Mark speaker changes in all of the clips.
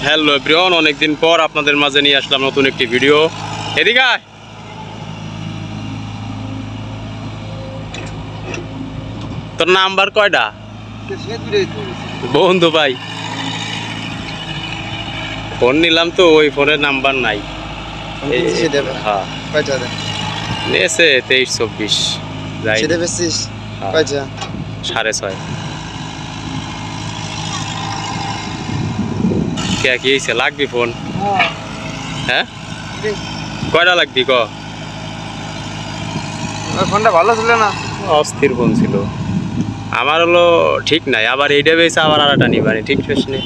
Speaker 1: Hello everyone, অনেকদিন পর আপনাদের মাঝে নিয়ে আসলাম নতুন একটি ভিডিও। এদিকে আয়। তোর নাম্বার কয়টা? বন্ধু ভাই, ফোন নিলাম তো ওই ফোনের নাম্বার নাই। হ্যাঁ, 23-24 যাই 6.5। কে কি হয়েছে? লাগবি ফোন? হ্যাঁ, কয়টা লাগবি ক?
Speaker 2: ফোনটা ভালো ছিল না,
Speaker 1: অস্থির ফোন ছিল আমার, হলো ঠিক নাই। আবার এইটা বেছে আবার আর একটা নিবানি, ঠিক শেষ নেই।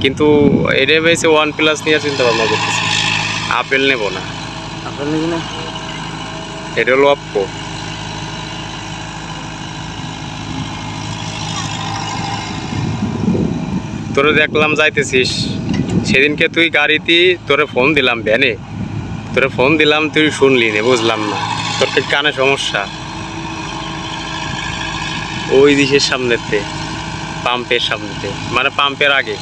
Speaker 1: কিন্তু এইটা বেছে OnePlus নিয়ে চিন্তা ভাবনা করতেছি। আপেল নেব না।
Speaker 2: আপেল নেবি না?
Speaker 1: এটা হলো Oppo। তোরে দেখলাম যাইতেছিস সেদিনকে, তুই গাড়িতে তোরে ফোন দিলাম, ভ্যানে তোরে ফোন দিলাম, তুই শুনলি না, বুঝলাম না তোর কি কানে সমস্যা? ওই দিশের সামনেতে, পাম্পের সামনেতে, মানে পাম্পের আগে।